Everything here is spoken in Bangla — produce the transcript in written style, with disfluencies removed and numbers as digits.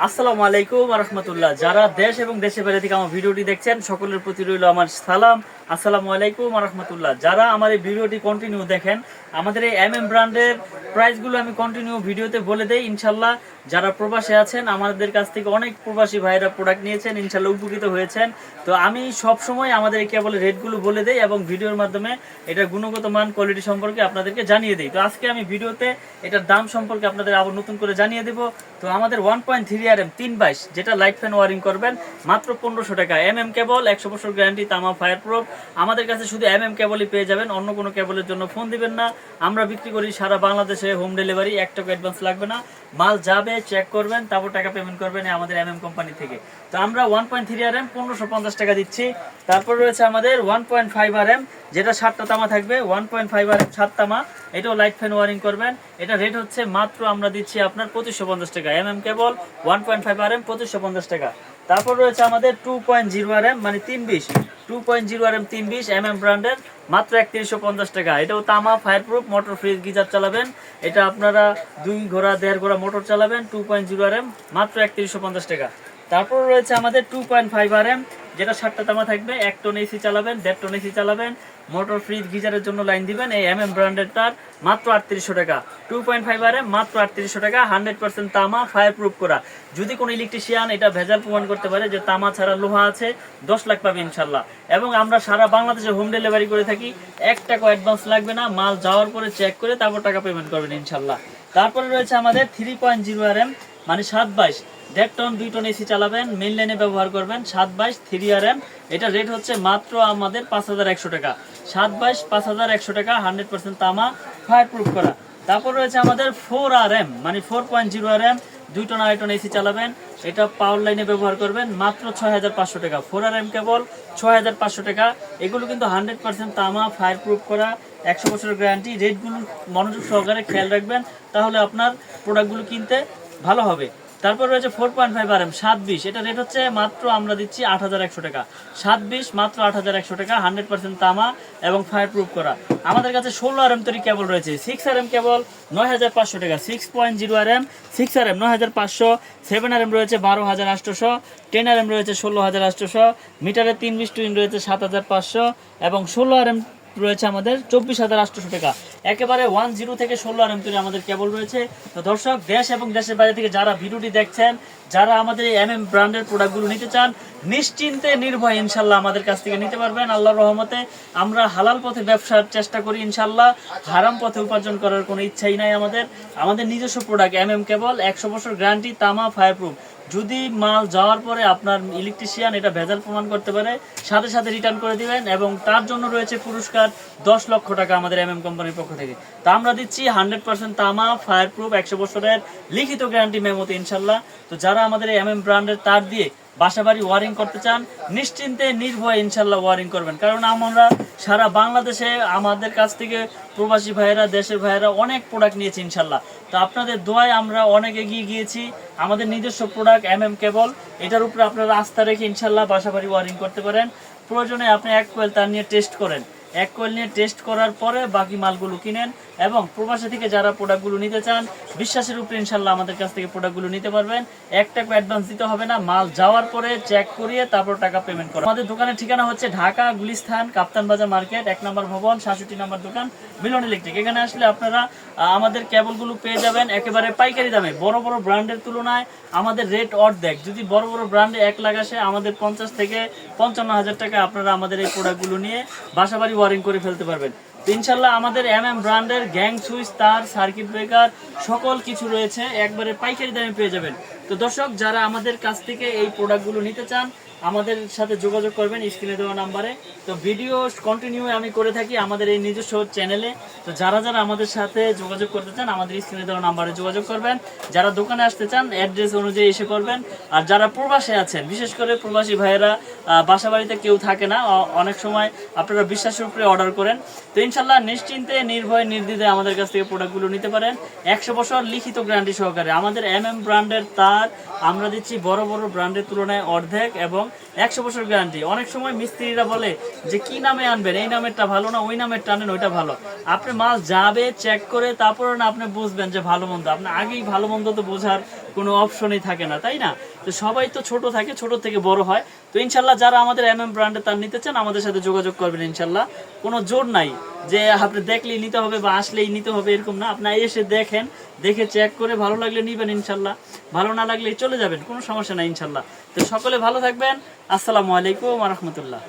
আসসালামু আলাইকুম ওয়া রাহমাতুল্লাহ। যারা দেশ এবং দেশের বাইরে থেকে আমার ভিডিওটি দেখছেন সকলের প্রতি রইল আমার সালাম। আসসালামু আলাইকুম ওয়া রাহমাতুল্লাহ। যারা আমার এই ভিডিওটি কন্টিনিউ দেখেন, আমাদের এই ব্র্যান্ডের প্রাইসগুলো আমি কন্টিনিউ ভিডিওতে বলে দেই ইনশাল্লাহ। যারা প্রবাসে আছেন আমাদের কাছ থেকে অনেক প্রবাসী ভাইরা প্রোডাক্ট নিয়েছেন, ইনশাল্লাহ উপকৃত হয়েছেন। তো আমি সব সময় আমাদের এই কেবল রেটগুলো বলে দেই এবং ভিডিওর মাধ্যমে এটা গুণগত মান কোয়ালিটি সম্পর্কে আপনাদেরকে জানিয়ে দিই। তো আজকে আমি ভিডিওতে এটার দাম সম্পর্কে আপনাদের আবার নতুন করে জানিয়ে দেব। তো আমাদের 1.3 RM 322 যেটা লাইট ফ্যান ওয়ারিং করবেন মাত্র 1500 টাকা। কেবল 100 বছর গ্যারান্টি, তামা ফায়ার প্রুফ। আমাদের কাছে শুধু কেবলই পেয়ে যাবেন, অন্য কোনো কেবলের জন্য ফোন দিবেন না। আমরা বিক্রি করি সারা বাংলাদেশে, হোম ডেলিভারি, 1 টাকা অ্যাডভান্স লাগবে না। মাল যাবে, চেক করবেন, তারপর টাকা পেমেন্ট করবেন আমাদের কোম্পানি থেকে। তো আমরা 1.3 RM 1550 টাকা দিচ্ছি। তারপর রয়েছে আমাদের 1.5 RM যেটা 7টা তামা থাকবে, 1.5 RM 7 তামা, এটাও লাইট ফ্যান ওয়ারিং করবেন। এটা রেট হচ্ছে মাত্র আমরা দিচ্ছি আপনার 2550 টাকা। কেবল 1.5 RM 2550 টাকা। তারপর রয়েছে আমাদের 2.0 RM মানে 320, 2.0 RM 320 ব্র্যান্ডের মাত্র 3150 টাকা। এটাও তামা fire proof, motor fridge geyser চালাবেন। এটা আপনারা 2 ঘোড়া 1.5 ঘোড়া মোটর চালাবেন। 2.0 RM মাত্র 3150 টাকা। তারপর রয়েছে আমাদের 2.5 RM যেটা 7টা তামা থাকবে, 1 টন এসি চালাবেন, 1.5 টন এসি চালাবেন, মোটর ফ্রিজ গিজারের জন্য লাইন দিবেন। এই ব্র্যান্ডেরটার মাত্র 3800 টাকা। 2.5 RM মাত্র 3800 টাকা। 100% তামা ফায়ার প্রুফ করা। যদি কোনো ইলেকট্রিশিয়ান এটা ভেজাল প্রমাণ করতে পারে যে তামা ছাড়া লোহা আছে, 10 লাখ পাবে ইনশাল্লাহ। এবং আমরা সারা বাংলাদেশে হোম ডেলিভারি করে থাকি, 1 টাকা অ্যাডভান্স লাগবে না। মাল যাওয়ার পরে চেক করে তারপর টাকা পেমেন্ট করবেন ইনশাল্লাহ। তারপরে রয়েছে আমাদের 3.0 RM মানে 722, 1.5 টন 2 টন এসি চালাবেন, মেইন লাইনে ব্যবহার করবেন। 722 3 RM, এটা রেট হচ্ছে মাত্র আমাদের 5100 টাকা। 722 5100 টাকা, 100% তামা ফায়ার প্রুফ করা। তারপর রয়েছে আমাদের 4 RM মানে 4.0 RM 2 টন 2.5 টন এসি চালাবেন, এটা পাওয়ার লাইনে ব্যবহার করবেন, মাত্র 6500 টাকা। 4 RM কেবল 6500 টাকা। এগুলো কিন্তু 100% তামা ফায়ার প্রুফ করা, 100 বছরের গ্যারান্টি। রেটগুলো মনোযোগ সহকারে খেয়াল রাখবেন, তাহলে আপনার প্রোডাক্টগুলো কিনতে ভালো হবে। তারপর রয়েছে 4.5 RM 720, এটা রেট হচ্ছে মাত্র আমরা দিচ্ছি 8100 টাকা। 720 মাত্র 8100 টাকা, 100% তামা এবং ফায়ার প্রুফ করা। আমাদের কাছে 16 RM তৈরি কেবল রয়েছে। 6 RM কেবল 9500 টাকা। 6.0 RM 6 RM 9500। 7 RM রয়েছে 12800। 10 RM রয়েছে 16800। মিটারে 320 টুইন রয়েছে 7500 এবং 16 RM রয়েছে আমাদের 24800 টাকা। একেবারে 10 থেকে 16 RM তৈরি আমাদের কেবল রয়েছে। তো দর্শক, দেশ এবং দেশের বাইরে থেকে যারা ভিডিওটি দেখছেন, যারা আমাদের এই ব্র্যান্ডের প্রোডাক্টগুলো নিতে চান, নিশ্চিন্তে নির্ভয় ইনশাল্লাহ আমাদের কাছ থেকে নিতে পারবেন। আল্লাহর রহমতে আমরা হালাল পথে ব্যবসার চেষ্টা করি ইনশাল্লাহ, হারাম পথে উপার্জন করার কোনো ইচ্ছাই নাই আমাদের। আমাদের নিজস্ব প্রোডাক্ট কেবল, 100 বছর গ্যারান্টি, তামা ফায়ার প্রুফ। যদি মাল যাওয়ার পরে আপনার ইলেকট্রিশিয়ান এটা ভেজাল প্রমাণ করতে পারে, সাথে সাথে রিটার্ন করে দিবেন এবং তার জন্য রয়েছে পুরস্কার 10 লক্ষ টাকা আমাদের কোম্পানির পক্ষ থেকে। তা আমরা দিচ্ছি 100% তামা ফায়ার প্রুফ, 100 বছরের লিখিত গ্যারান্টি মেমোতে ইনশাল্লাহ। তো যারা আমাদের এই ব্র্যান্ডের তার দিয়ে বাসাবাড়ি ওয়ারিং করতে চান, নিশ্চিন্তে নির্ভয়ে ইনশাল্লাহ ওয়ারিং করবেন। কারণ আমরা সারা বাংলাদেশে আমাদের কাছ থেকে প্রবাসী ভাইয়েরা, দেশের ভাইয়েরা অনেক প্রোডাক্ট নিয়েছি ইনশাল্লাহ। তো আপনাদের দোয়ায় আমরা অনেক এগিয়ে গিয়েছি। আমাদের নিজস্ব প্রোডাক্ট কেবল, এটার উপরে আপনারা আস্থা রেখে ইনশাল্লাহ বাসাবাড়ি ওয়ারিং করতে পারেন। প্রয়োজনে আপনি 1 কোয়েল তার নিয়ে টেস্ট করেন, 1 কোয়েল নিয়ে টেস্ট করার পরে বাকি মালগুলো কিনেন। এবং প্রবাসী থেকে যারা প্রোডাক্টগুলো নিতে চান, বিশ্বাসের উপরে ইনশাল্লাহ আমাদের কাছ থেকে প্রোডাক্টগুলো নিতে পারবেন। 1 টাকা অ্যাডভান্স দিতে হবে না, মাল যাওয়ার পরে চেক করিয়ে তারপর টাকা পেমেন্ট করা। আমাদের দোকানের ঠিকানা হচ্ছে ঢাকা গুলিস্তান কাপ্তান বাজার মার্কেট, 1 নম্বর ভবন, 67 নম্বর দোকান, মিলন ইলেকট্রিক। এখানে আসলে আপনারা আমাদের কেবলগুলো পেয়ে যাবেন একেবারে পাইকারি দামে। বড় বড় ব্র্যান্ডের তুলনায় আমাদের রেট অর্ধেক। যদি বড় বড় ব্র্যান্ডে 1 লাখ আসে, আমাদের 50 থেকে 55 হাজার টাকা আপনারা আমাদের এই প্রোডাক্টগুলো নিয়ে বাসাবাড়ি ওয়ারিং করে ফেলতে পারবেন। ইনশাল্লাহ আমাদের ব্র্যান্ডের গ্যাং সুইচ, তার, সার্কিট ব্রেকার সকল কিছু রয়েছে, একবারে পাইকারি দামে পেয়ে যাবেন। তো দর্শক, যারা আমাদের কাছ থেকে এই প্রোডাক্টগুলো নিতে চান, আমাদের সাথে যোগাযোগ করবেন স্ক্রিনে দেওয়া নাম্বারে। তো ভিডিও কন্টিনিউ আমি করে থাকি আমাদের এই নিজস্ব চ্যানেলে। তো যারা যারা আমাদের সাথে যোগাযোগ করতে চান, আমাদের স্ক্রিনে দেওয়া নাম্বারে যোগাযোগ করবেন। যারা দোকানে আসতে চান, অ্যাড্রেস অনুযায়ী এসে করবেন। আর যারা প্রবাসে আছেন, বিশেষ করে প্রবাসী ভাইয়েরা, বাসা বাড়িতে কেউ থাকে না, অনেক সময় আপনারা বিশ্বাসের উপরে অর্ডার করেন। তো ইনশাল্লাহ নিশ্চিন্তে নির্ভয় নির্দ্বিধায় আমাদের কাছ থেকে প্রোডাক্টগুলো নিতে পারেন, 100 বছর লিখিত গ্যারান্টি সহকারে। আমাদের ব্র্যান্ডের তার আমরা দিচ্ছি বড় বড় ব্র্যান্ডের তুলনায় অর্ধেক এবং 100 বছর গ্যারান্টি। অনেক সময় মিস্ত্রিরা বলে যে কি নামে আনবেন, এই নামেরটা ভালো না, ওই নামেরটা আনেন, ওইটা ভালো। আপনি মাল যাবে, চেক করে তারপরে না আপনি বুঝবেন যে ভালো মন্দ। আপনি আগেই ভালো মন্দ তো বোঝার কোনো অপশনই থাকে না, তাই না? তো সবাই তো ছোট থাকে, ছোট থেকে বড় হয়। তো ইনশাল্লাহ যারা আমাদের ব্র্যান্ডে তার নিতে চান আমাদের সাথে যোগাযোগ করবেন ইনশাল্লাহ। কোনো জোর নাই যে আপনি দেখলেই নিতে হবে বা আসলেই নিতে হবে, এরকম না। আপনি এসে দেখেন, দেখে চেক করে ভালো লাগলে নিবেন ইনশাল্লাহ, ভালো না লাগলে চলে যাবেন, কোনো সমস্যা নাই ইনশাল্লাহ। তো সকলে ভালো থাকবেন। আসসালামু আলাইকুম ওয়া রাহমাতুল্লাহ।